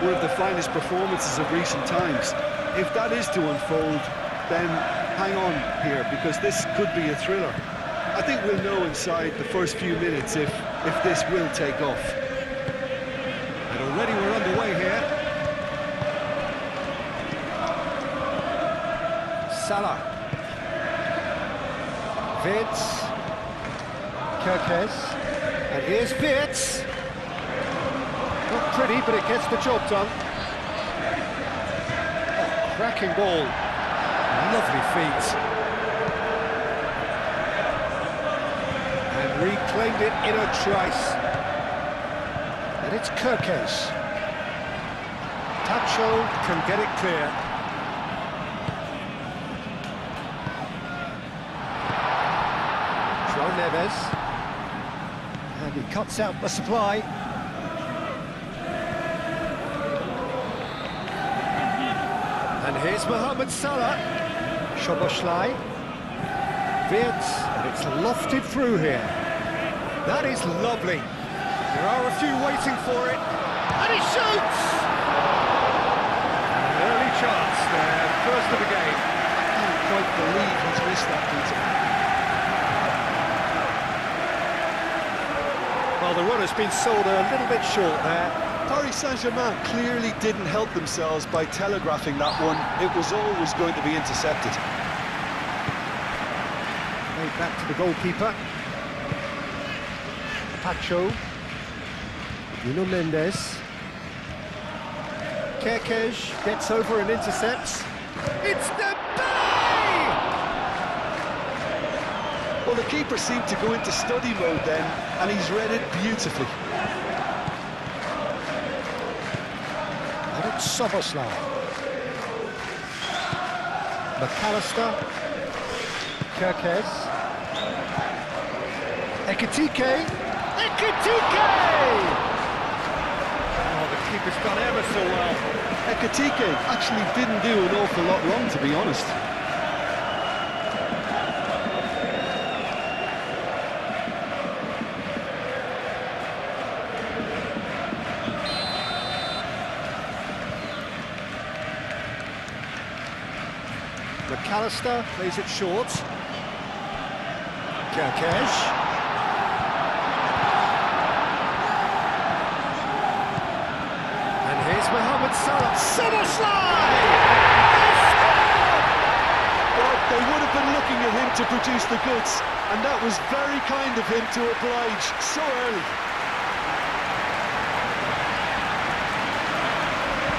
one of the finest performances of recent times. If that is to unfold, then hang on here, because this could be a thriller. I think we'll know inside the first few minutes if this will take off. And already we're underway here. Salah. Wirtz. Kerkez. And here's Wirtz. Not pretty, but it gets the job done. Oh, cracking ball. Lovely feet. And reclaimed it in a trice. And it's Kerkez. Tacho can get it clear. João Neves. And he cuts out the supply. And here's Mohamed Salah. Szoboszlai. Wirtz, and it's lofted through here. That is lovely. There are a few waiting for it. And he shoots! An early chance there, first of the game. I can't quite believe he's missed that, Peter. Well, the run has been sold a little bit short there. Paris Saint-Germain clearly didn't help themselves by telegraphing that one. It was always going to be intercepted. Made back to the goalkeeper. Pacho. Nuno Mendes. Kerkez gets over and intercepts. It's Dembele! Well, the keeper seemed to go into study mode then, and he's read it beautifully. And it's Szoboszlai. McAllister. Kerkez. Ekitike. Ekitike! Oh, the keeper's done ever so well. Ekitike actually didn't do an awful lot wrong, to be honest. McAllister plays it short. Kerkez. And here's Mohamed Salah. Szoboszlai! Well, they would have been looking at him to produce the goods, and that was very kind of him to oblige so early.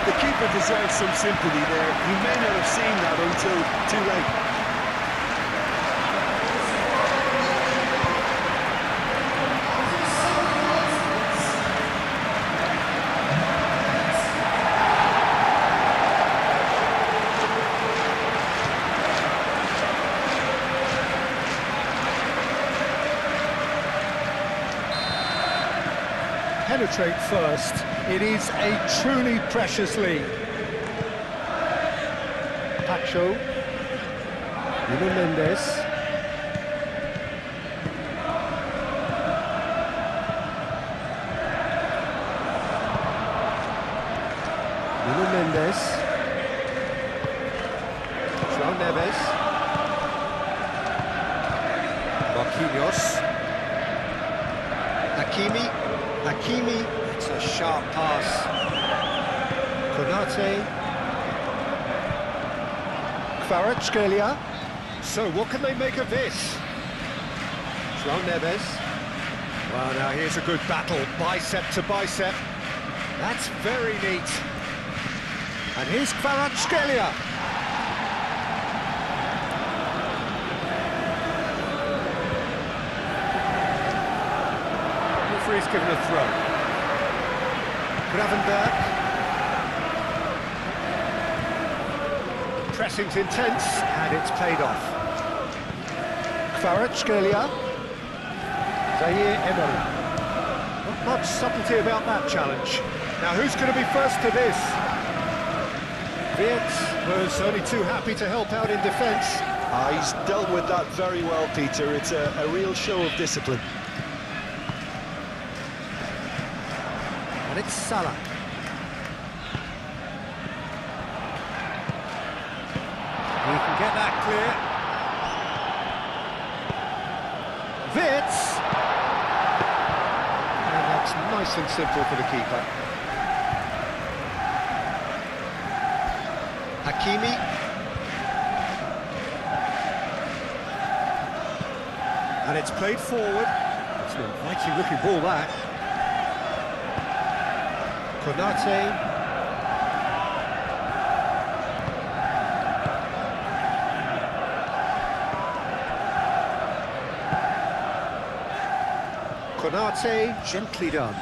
The keeper deserves some sympathy there. He may not have seen that until too late. Penetrate first. It is a truly precious lead. Pacho. Nuno Mendes. Nuno Mendes. João Neves. Marquinhos. Hakimi, it's a sharp pass. Konate. Kvaratskhelia. So what can they make of this? João Neves. Well, now here's a good battle, bicep to bicep. That's very neat. And here's Kvaratskhelia. Referee's given a throw. Gravenberg. Pressing's intense, and it's paid off. Kvaratskhelia. Zaire Emery. Not much subtlety about that challenge. Now, who's going to be first to this? Wirtz was only too happy to help out in defence. He's dealt with that very well, Peter. It's a real show of discipline. And it's Salah. Nice and simple for the keeper. Hakimi. And it's played forward. It's an inviting looking ball, that. Konate. Konate, gently done.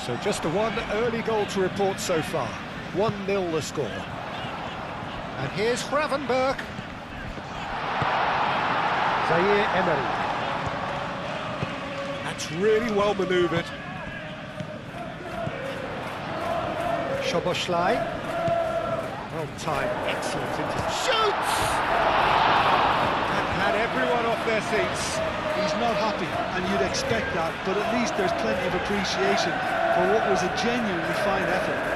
So just the one early goal to report so far. 1-0 the score. And here's Gravenberg. Zaire Emery. That's really well manoeuvred. Szoboszlai. Well timed, excellent into shoots! And had everyone off their seats. He's not happy, and you'd expect that, but at least there's plenty of appreciation for what was a genuinely fine effort.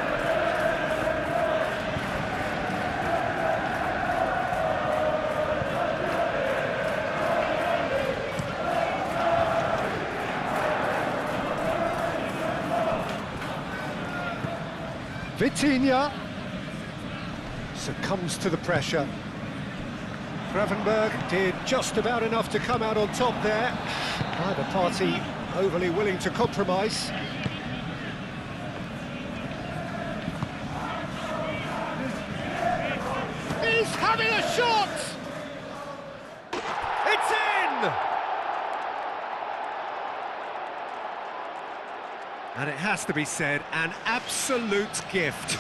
Vitinha succumbs to the pressure. Gravenberg did just about enough to come out on top there. Neither party overly willing to compromise. He's having a shot! It's in! And it has to be said, an absolute gift.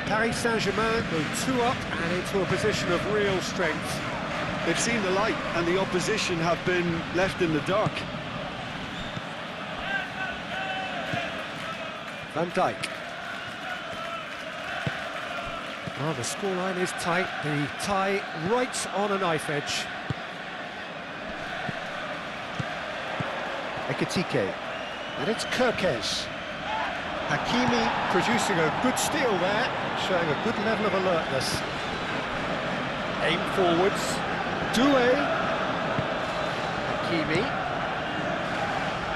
Paris Saint-Germain go 2 up and into a position of real strength. They've seen the light, and the opposition have been left in the dark. Van Dijk. Well, the scoreline is tight. The tie right on a knife edge. Ekitike. And it's Kirkes. Hakimi producing a good steal there, showing a good level of alertness. Aim forwards. Doué. Hakimi.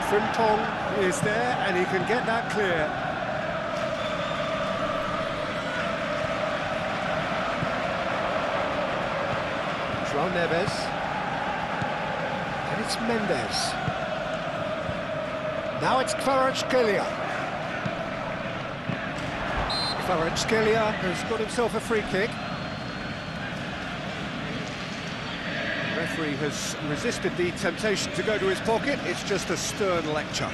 Frimpong is there, and he can get that clear. João Neves. And it's Mendes. Now it's Kvaratskhelia. Kvaratskhelia has got himself a free kick. The referee has resisted the temptation to go to his pocket. It's just a stern lecture.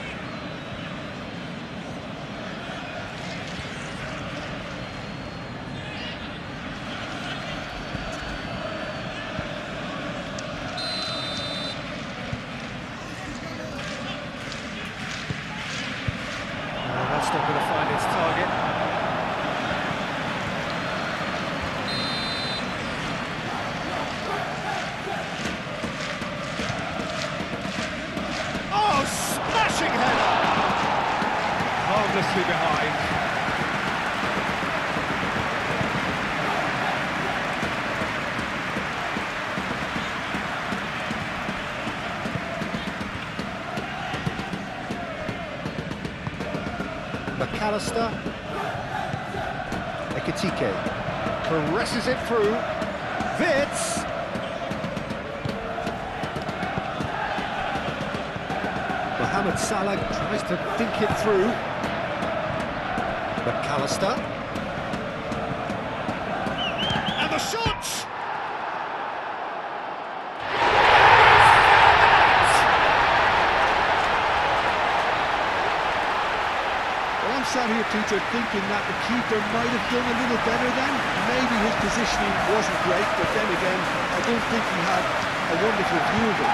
That's not going to find its target. Oh, smashing header! Harmlessly behind. McAllister. Ekitike caresses it through. Vitz. Mohamed Salah tries to think it through. McAllister. And the shot! substitutes are thinking that the keeper might have done a little better then. Maybe his positioning wasn't great, but then again, I don't think he had a wonderful view of it.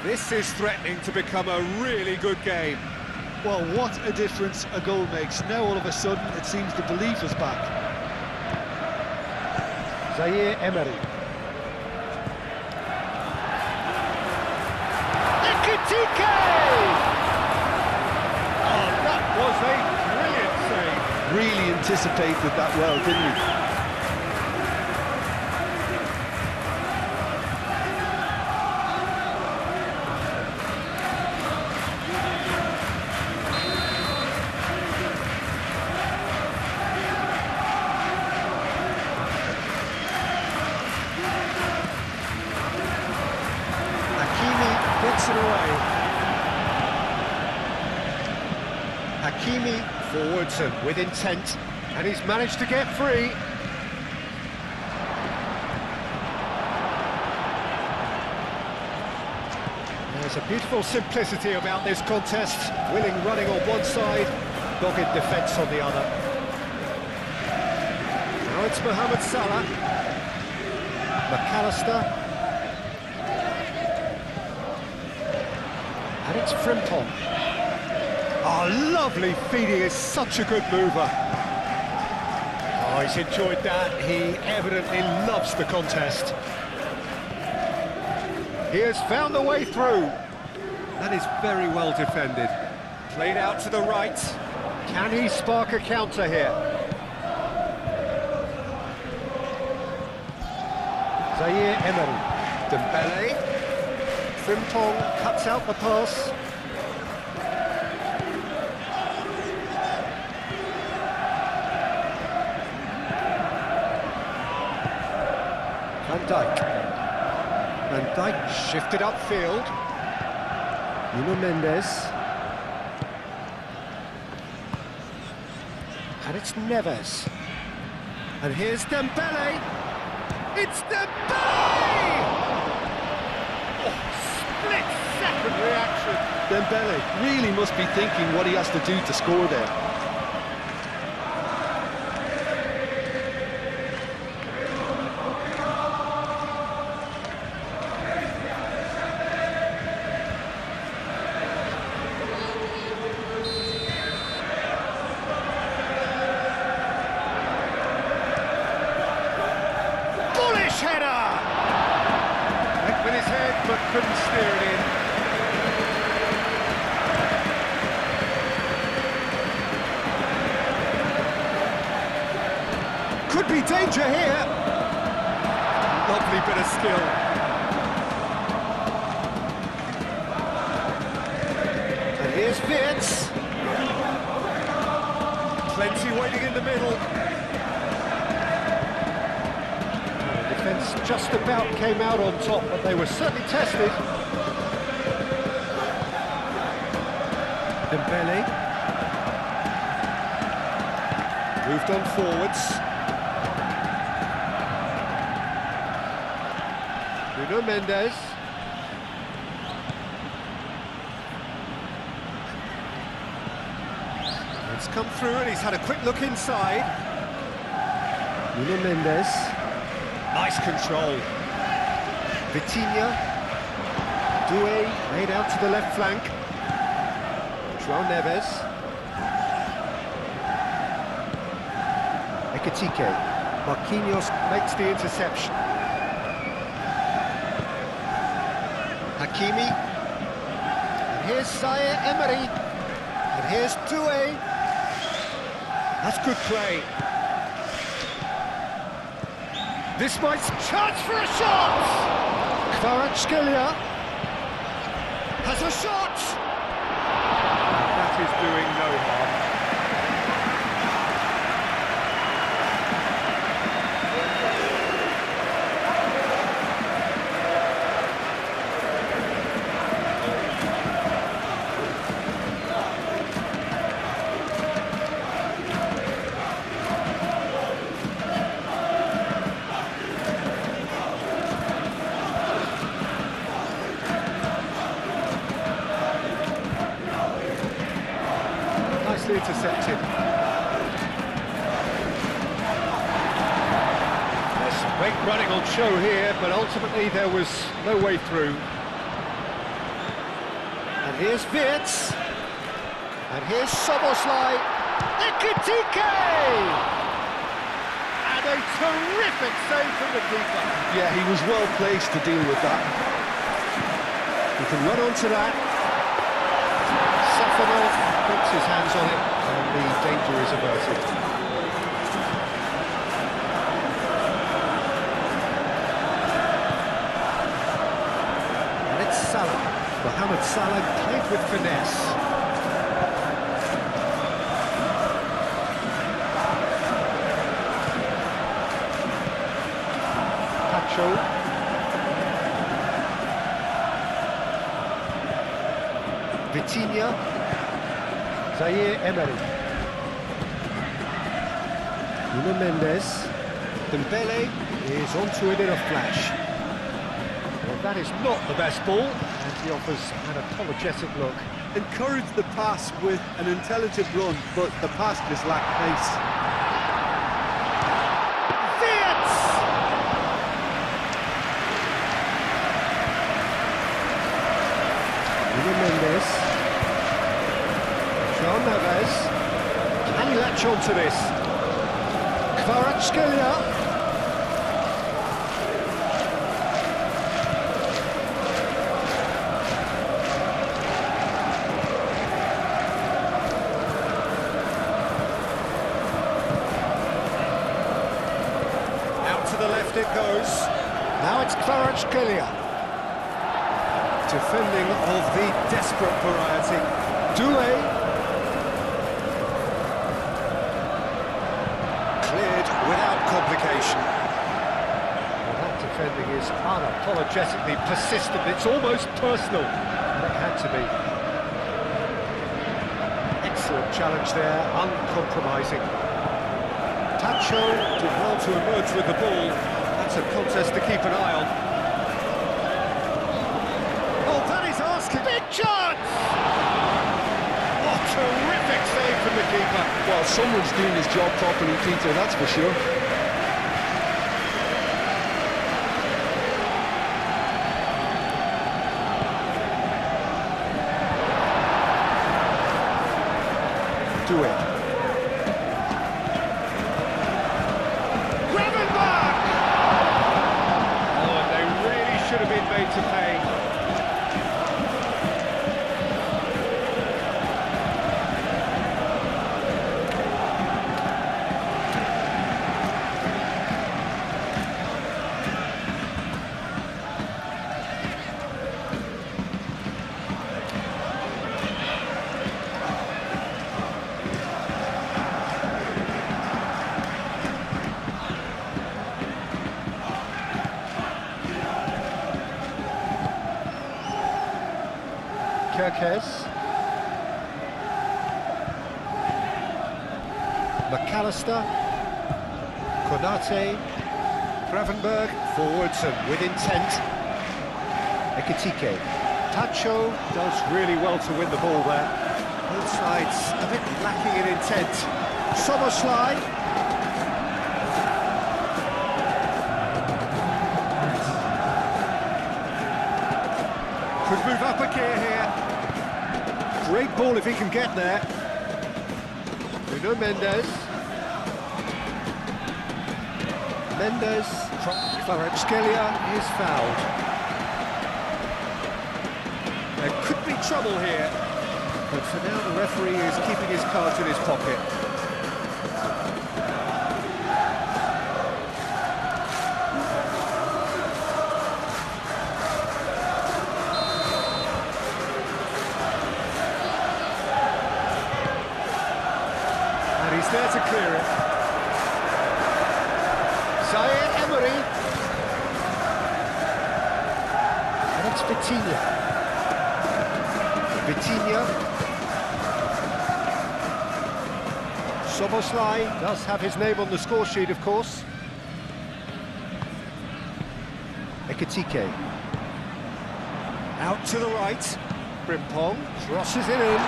This is threatening to become a really good game. Well, what a difference a goal makes. Now all of a sudden it seems the belief is back. Emery. Ekitike! Oh, that was a brilliant save. Really anticipated that well, didn't he? Gets it away. Hakimi forwards and with intent, and he's managed to get free. There's a beautiful simplicity about this contest. Willing running on one side, dogged defence on the other. Now it's Mohamed Salah. McAllister. And it's Frimpong. Oh, lovely feed, he is such a good mover. Oh, he's enjoyed that. He evidently loves the contest. He has found the way through. That is very well defended. Played out to the right. Can he spark a counter here? Zaire Emery. Dembele. Frimpong cuts out the pass. Van Dijk. Van Dijk shifted upfield. Nuno Mendes. And it's Neves. And here's Dembele. It's Dembele! Split-second reaction. Dembele really must be thinking what he has to do to score there. Bullish header! Went with his head but couldn't steer it in. Could be danger here. Lovely bit of skill. And here's Wirtz. Plenty waiting in the middle. The defence just about came out on top, but they were certainly tested. Dembele. Moved on forwards. Nuno Mendes. It's come through and he's had a quick look inside. Nuno Mendes. Nice control. Vitinha. Doué made out to the left flank. João Neves. Ekitike. Marquinhos makes the interception. Hakimi. And here's Zaire Emery. And here's Doué. That's good play. This might chance for a shot! Kvaratskhelia has a shot! That is doing no harm. Great running on show here, but ultimately there was no way through. And here's Wirtz. And here's Soboslai. Ekitike! And a terrific save from the keeper. Yeah, he was well placed to deal with that. He can run onto that. Safanov puts his hands on it, and the danger is averted. And it's Salah. Mohamed Salah played with finesse. Vitinha, Zaire Emery, Nuno Mendes, Dembele is onto it in a flash. Well, that is not the best ball, and he offers an apologetic look. Encouraged the pass with an intelligent run, but the pass just lacked pace. Mendes, John Neves, can he latch on to this? Kvaratskhelia. Out to the left it goes. Now it's Kvaratskhelia. Defending of the desperate variety. Doué. Cleared without complication. Well, that defending is unapologetically persistent. It's almost personal. And it had to be. Excellent challenge there, uncompromising. Tacho did well to emerge with the ball. That's a contest to keep an eye on. Big chance! What terrific save from the keeper. Well, someone's doing his job properly, Peter, that's for sure. Do it. Oh, they really should have been made to pay. Kirkes, McAllister, Konate, Gravenberg, forwards and with intent. Ekitike. Tacho does really well to win the ball there. Both sides a bit lacking in intent. Soboslai. Could move up a gear here. Great ball if he can get there. Nuno Mendes. Mendes from Kvaratskhelia is fouled. There could be trouble here, but for now the referee is keeping his cards in his pocket. He's there to clear it. Zaire Emery. And it's Vitinha. Vitinha. Soboslai does have his name on the score sheet, of course. Ekitike. Out to the right. Frimpong crosses it in.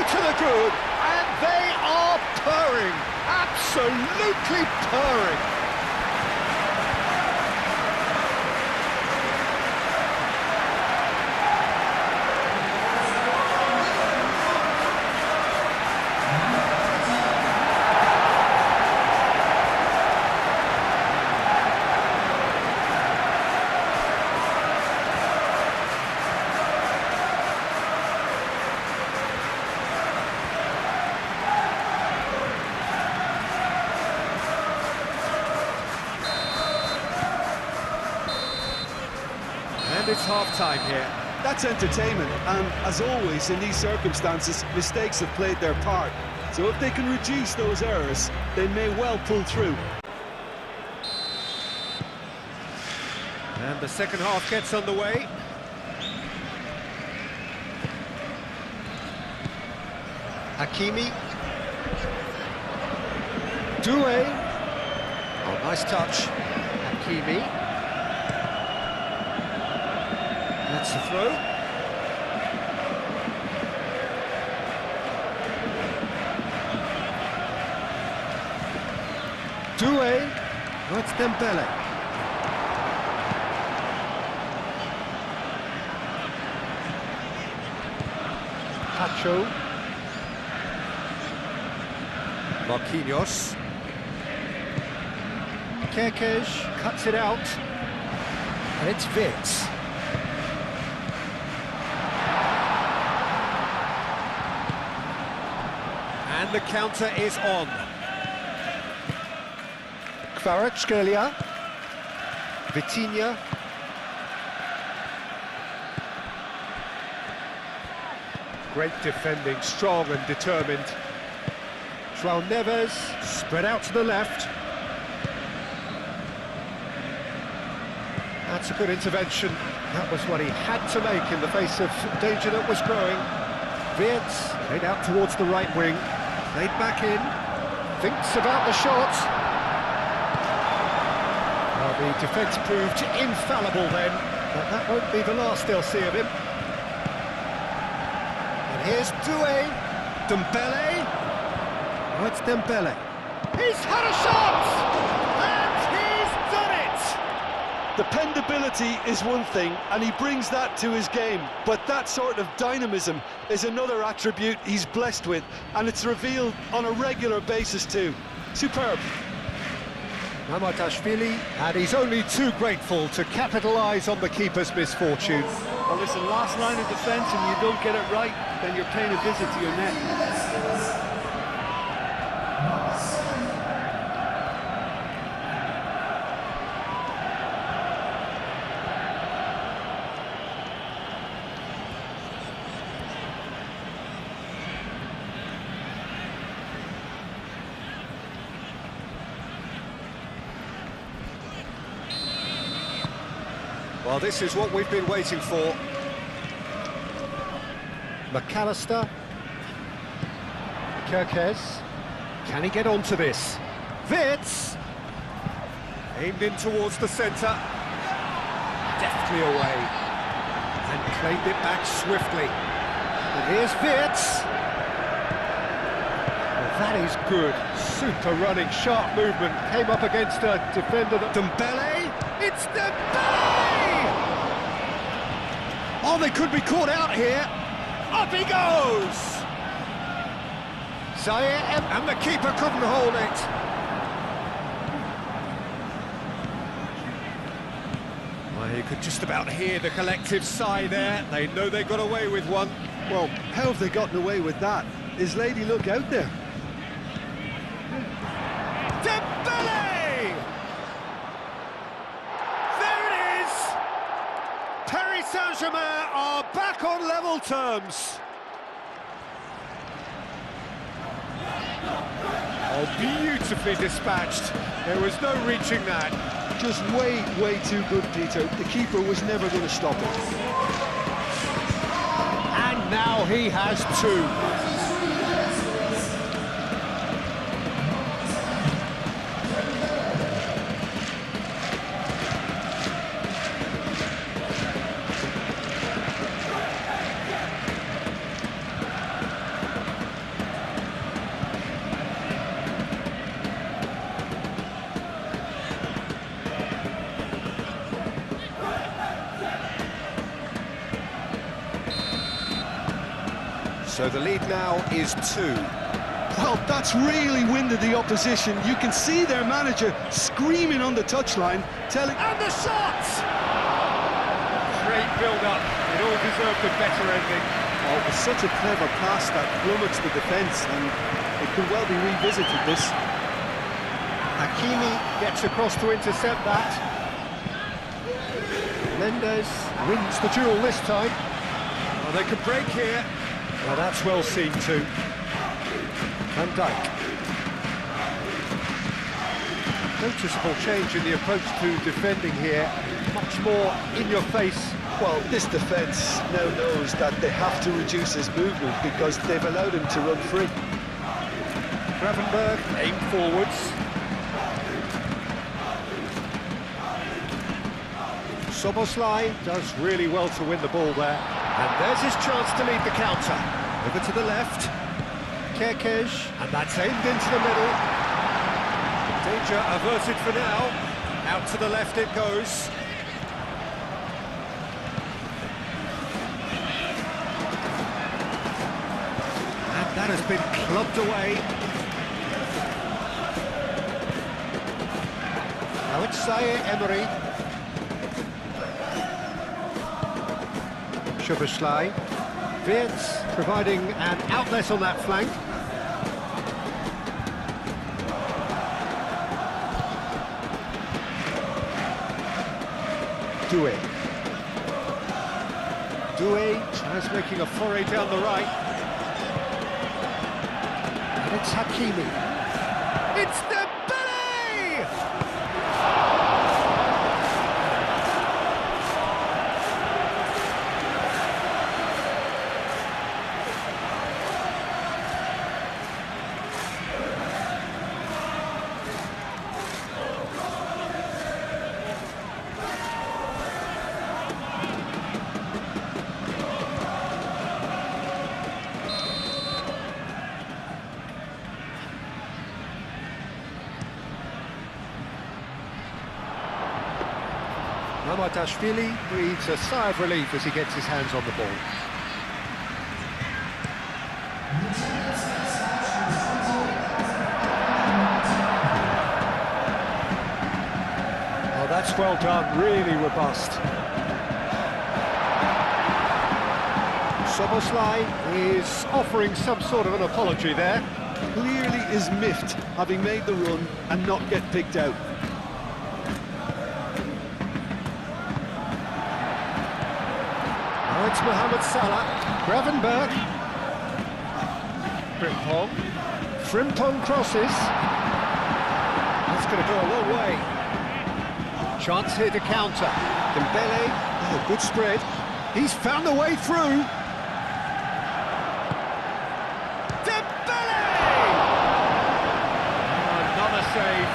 To the good, and they are purring, absolutely purring. And it's half-time here. That's entertainment, and as always in these circumstances, mistakes have played their part. So if they can reduce those errors, they may well pull through. And the second half gets underway. Hakimi. Doué. Oh, nice touch. Hakimi. That's the throw. Doué. Oh, it's Dembele. Pacho. Marquinhos. Kerkez cuts it out. And it's Vitz. And the counter is on. Kvaratskhelia. Vitinha. Great defending, strong and determined. João Neves, spread out to the left. That's a good intervention. That was what he had to make in the face of danger that was growing. Wirtz played out towards the right wing. Played back in. Thinks about the shot. Well, the defence proved infallible then, but that won't be the last they'll see of him. And here's Doué. Dembele. Oh, it's Dembele. He's had a shot! And he's done it! Dependability is one thing, and he brings that to his game, but that sort of dynamism is another attribute he's blessed with, and it's revealed on a regular basis too. Superb. Mamardashvili, and he's only too grateful to capitalise on the keeper's misfortune. Well, listen, last line of defence and you don't get it right, then you're paying a visit to your net. Well, this is what we've been waiting for. McAllister. Kerkez. Can he get onto this? Wirtz. Aimed in towards the centre. Deftly away. And claimed it back swiftly. And here's Wirtz. Well, that is good. Super running, sharp movement. Came up against a defender that... Dembele. It's Dembele! Oh, they could be caught out here. Up he goes! Zaire, and the keeper couldn't hold it. Well, you could just about hear the collective sigh there. They know they got away with one. Well, how have they gotten away with that? Is Lady Luck out there? Dembele! There it is! Paris Saint-Germain are back on level terms. Oh, beautifully dispatched. There was no reaching that. Just way too good, Peter. The keeper was never going to stop it. And now he has two. So the lead now is 2. Well, that's really winded the opposition. You can see their manager screaming on the touchline, telling... And the shot! Great build-up. It all deserved a better ending. Oh, it was such a clever pass that plummets the defence, and it could well be revisited, this. Hakimi gets across to intercept that. Mendes wins the duel this time. Oh, they could break here. Well, that's well seen too. Van Dijk. Noticeable change in the approach to defending here. Much more in your face. Well, this defence now knows that they have to reduce his movement because they've allowed him to run free. Gravenberg aimed forwards. Soboslai does really well to win the ball there. And there's his chance to lead the counter. Over to the left. Kerkez, and that's aimed into the middle. Danger averted for now. Out to the left it goes. And that has been clubbed away. Now it's Zaire Emery. Szoboszlai. Wirtz providing an outlet on that flank. Doué tries making a foray down the right. And it's Hakimi. It's Dembele! Mamadashvili breathes a sigh of relief as he gets his hands on the ball. Oh, that's well done, really robust. Soboslai is offering some sort of an apology there. Clearly is miffed, having made the run and not get picked out. Now it's Mohamed Salah. Gravenberg. Frimpong crosses. That's going to go a long way. Chance here to counter. Dembele. Oh, good spread. He's found the way through. Dembele! Oh, another save.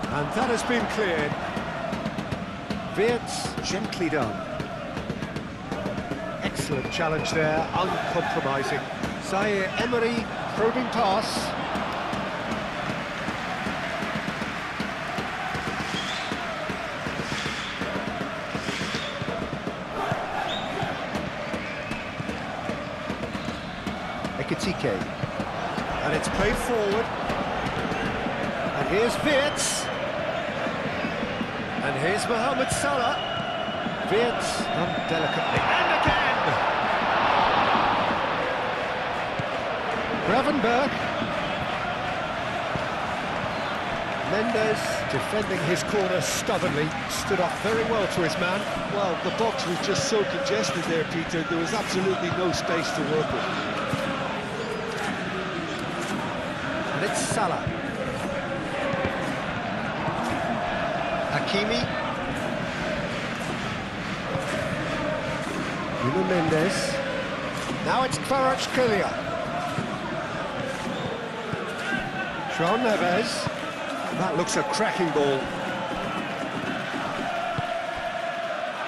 And that has been cleared. Wirtz gently done. Excellent challenge there, uncompromising. Zaire Emery, probing pass. Ekitike. And it's played forward. And here's Wirtz. And here's Mohamed Salah. Wirtz done delicately. And again! Gravenberg. Mendes defending his corner stubbornly. Stood up very well to his man. Well, the box was just so congested there, Peter. There was absolutely no space to work with. And it's Salah. Hakimi. Nuno Mendes. Now it's Kvaratskhelia. João Neves. That looks a cracking ball.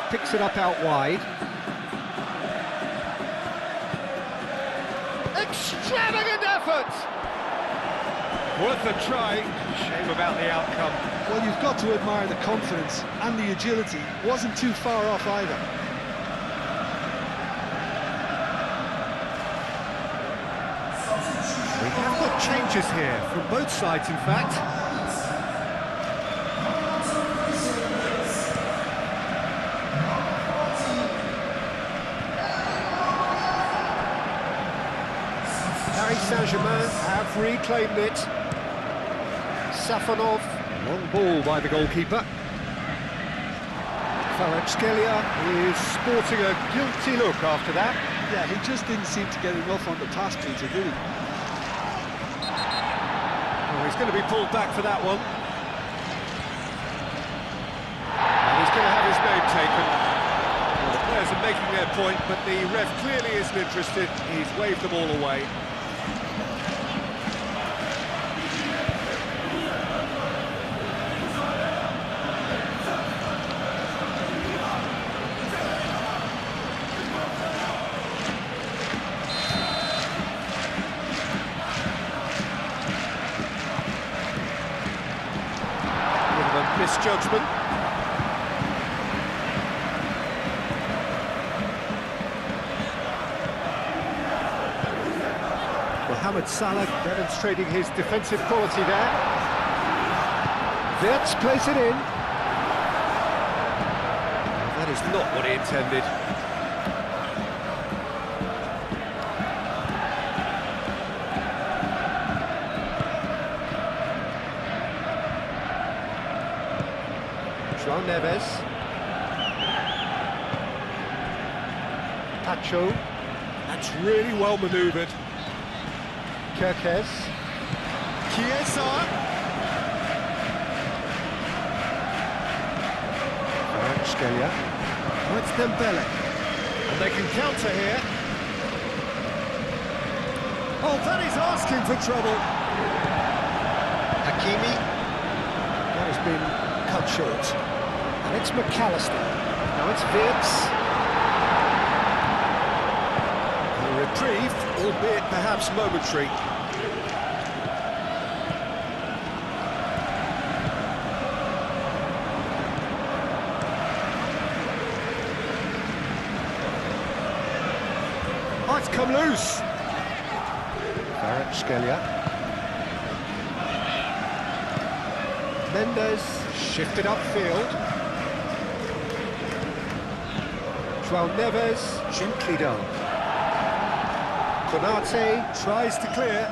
Picks it up out wide. Extravagant effort! Worth a try. Shame about the outcome. Well, you've got to admire the confidence and the agility. Wasn't too far off either. We have got changes here, from both sides in fact. Saint-Germain have reclaimed it. Safonov, long ball by the goalkeeper. Kvaratskhelia is sporting a guilty look after that. Yeah, he just didn't seem to get enough on the pass, Peter, did he? Oh, he's going to be pulled back for that one. And he's going to have his name taken. Well, the players are making their point, but the ref clearly isn't interested. He's waved them all away. Misjudgment. Mohamed Salah demonstrating his defensive quality there. Wirtz plays it in. That is not what he intended. João Neves. Pacho. That's really well manoeuvred. Kerkez. Chiesa. Kvaratskhelia. Oh, it's Dembele. And they can counter here. Oh, that is asking for trouble. Hakimi. That has been cut short. And it's McAllister. Now it's Wirtz. A reprieve, albeit perhaps momentary. Oh, it's come loose. Kvaratskhelia. Mendes shifted upfield. João Neves, gently done. Konate tries to clear.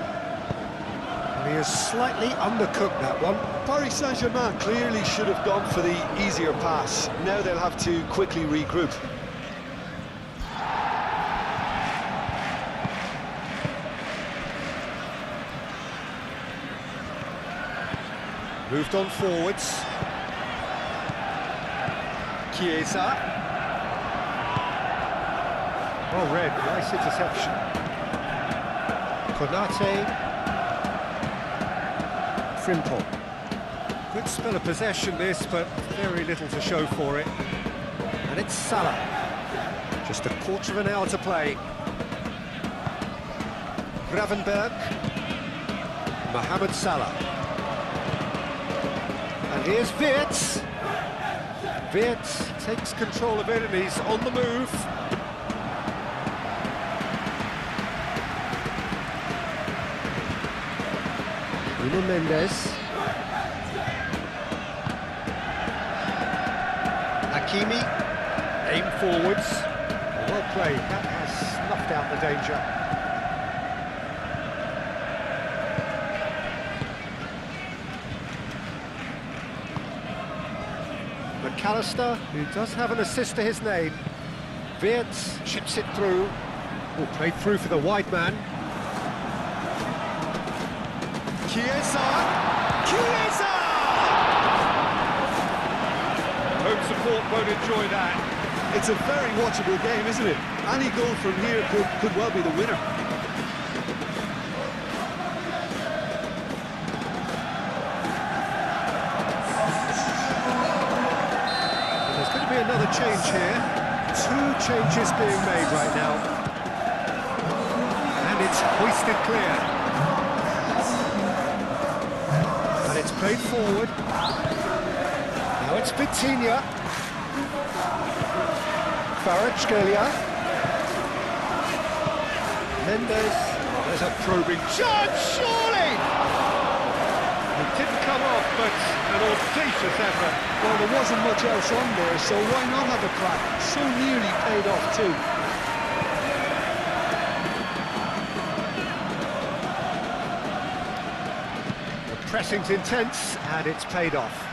And he has slightly undercooked that one. Paris Saint-Germain clearly should have gone for the easier pass. Now they'll have to quickly regroup. Moved on forwards. Chiesa. Well read, nice interception. Konate. Frimpong. Good spell of possession this, but very little to show for it. And it's Salah. Just a quarter of an hour to play. Gravenberg. Mohamed Salah. And here's Wirtz. Wirtz takes control of it and he's on the move. Mendes. Hakimi. Aim forwards. Well played. That has snuffed out the danger. McAllister, who does have an assist to his name. Wirtz chips it through. Oh, played through for the wide man. Chiesa! Chiesa! Home support won't enjoy that. It's a very watchable game, isn't it? Any goal from here could well be the winner. be another change here. Two changes being made right now. And it's hoisted clear. And it's played forward. Now it's Vitinha. Germain. Mendes. There's a probing chance, surely! It didn't come off, but an audacious effort. Well, there wasn't much else on there, so why not have a crack? So nearly paid off too. The pressing's intense, and it's paid off.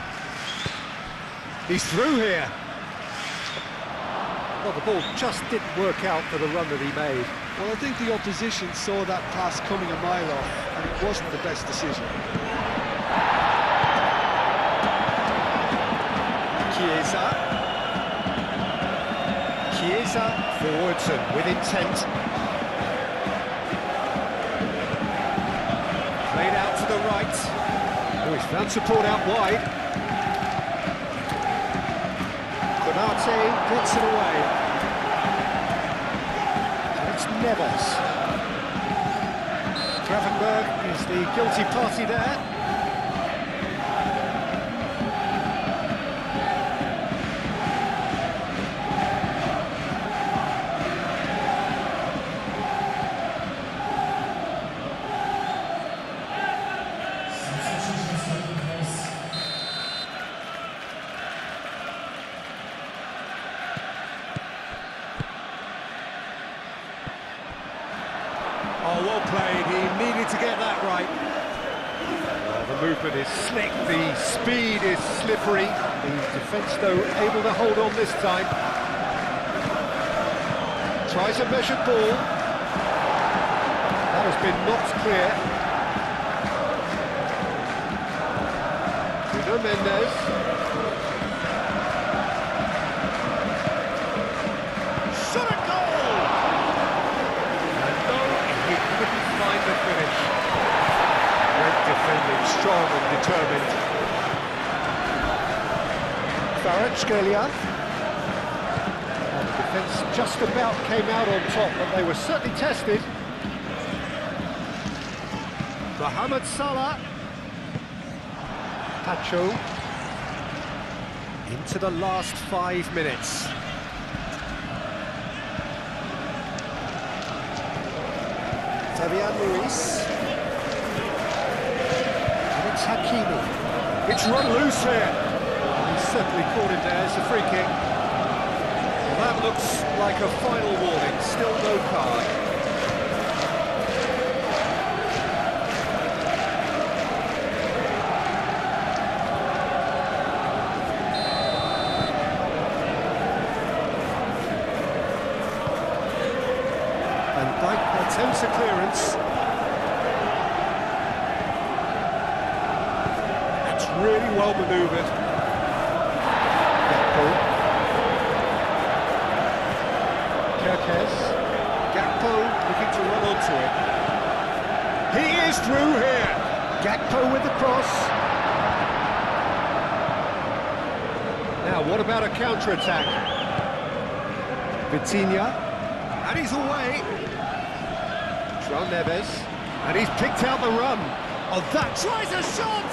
He's through here. Well, the ball just didn't work out for the run that he made. Well, I think the opposition saw that pass coming a mile off, and it wasn't the best decision. Chiesa forwards and with intent. Played out to the right. Oh, he's found support out wide. Konate gets it away. And it's Neves. Gravenberg is the guilty party there. Oh, well played, he needed to get that right. The movement is slick, the speed is slippery. The defence, though, able to hold on this time. Tries a measured ball. That has been knocked clear. Mendes. Shot a goal! Find the finish. Great defending, strong and determined. Germain. The defence just about came out on top, but they were certainly tested. Mohamed Salah. Pacho. Into the last 5 minutes. Fabian Ruiz. And it's Hakimi. It's run loose here. He's certainly caught him there. It's a free kick. Well, that looks like a final warning. Still no card. And Dyke attempts a clearance. That's really well manoeuvred. Gakpo looking to run onto it. He is through here. Gakpo with the cross. Now, what about a counter-attack? Vitinha. And he's away. Neves, and he's picked out the run. Oh, that tries a shot!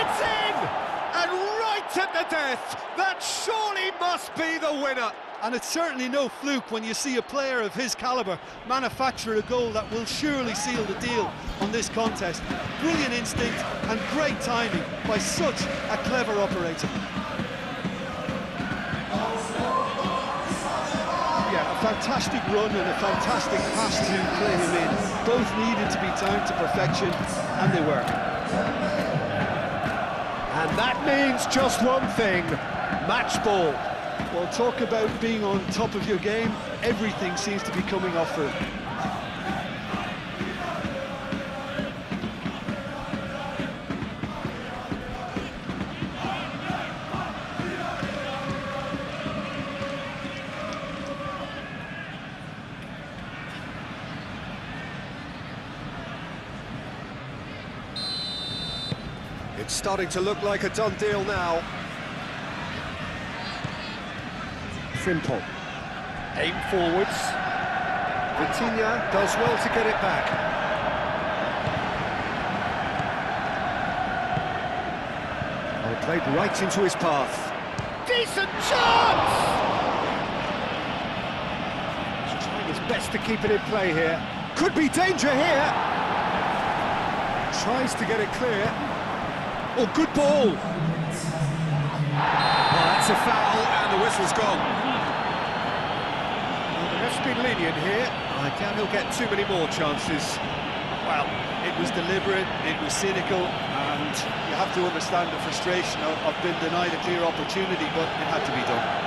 It's in! And right at the death! That surely must be the winner! And it's certainly no fluke when you see a player of his calibre manufacture a goal that will surely seal the deal on this contest. Brilliant instinct and great timing by such a clever operator. Yeah, a fantastic run and a fantastic pass to play him in. Both needed to be timed to perfection, and they were. And that means just one thing, match ball. Well, talk about being on top of your game. Everything seems to be coming off for him. It's starting to look like a done deal now. Frimpong. Aim forwards. Vitinha does well to get it back. Oh, played right into his path. Decent chance! He's trying his best to keep it in play here. Could be danger here. Tries to get it clear. Oh, good ball. Well, that's a foul, and the whistle's gone. Well, the ref's been lenient here. I doubt he'll get too many more chances. Well, it was deliberate, it was cynical, and you have to understand the frustration of being denied a clear opportunity, but it had to be done.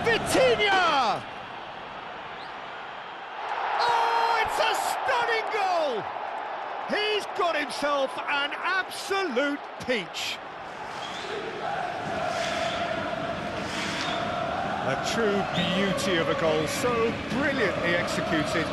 Vitinha! Oh, it's a stunning goal! He's got himself an absolute peach. A true beauty of a goal, so brilliantly executed.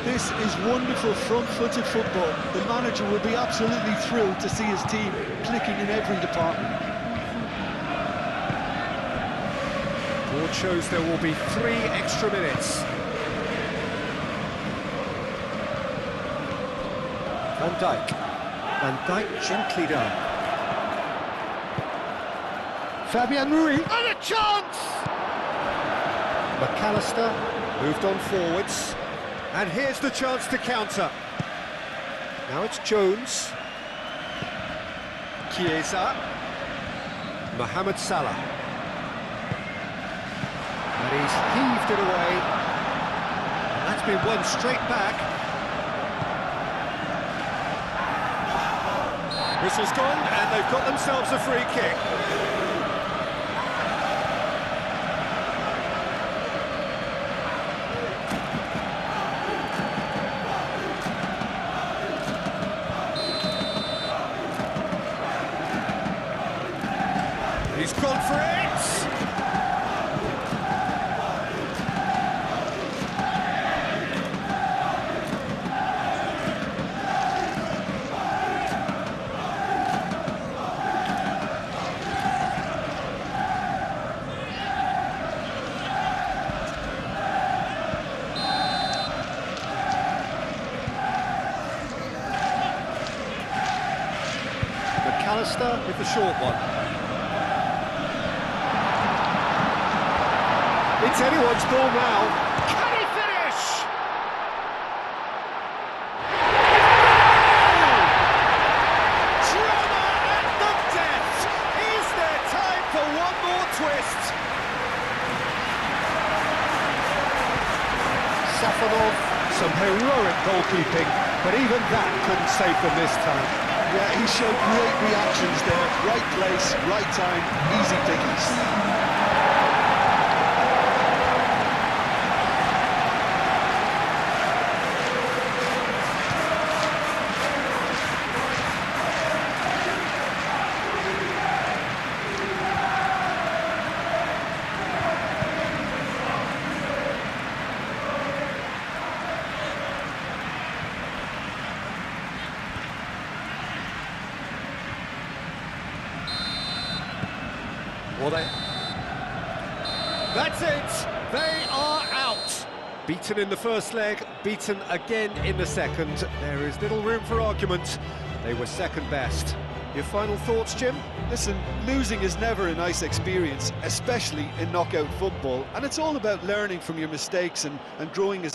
This is wonderful front-footed football. The manager will be absolutely thrilled to see his team clicking in every department. Board shows there will be 3 extra minutes. Van Dijk. Van Dijk gently done. Fabian Rui. And a chance! McAllister moved on forwards. And here's the chance to counter. Now it's Jones. Chiesa. Mohamed Salah. And he's heaved it away. And that's been won straight back. Whistle's gone, and they've got themselves a free kick. He's gone for it! McAllister with the short one. It's anyone's ball now. Can he finish? Drama at the death. Is there time for one more twist? Safonov, some heroic goalkeeping, but even that couldn't save them this time. Yeah, he showed great reactions there. Right place, right time, easy pickings. Well, that's it! They are out! Beaten in the first leg, beaten again in the second. There is little room for argument. They were second best. Your final thoughts, Jim? Listen, losing is never a nice experience, especially in knockout football, and it's all about learning from your mistakes and growing as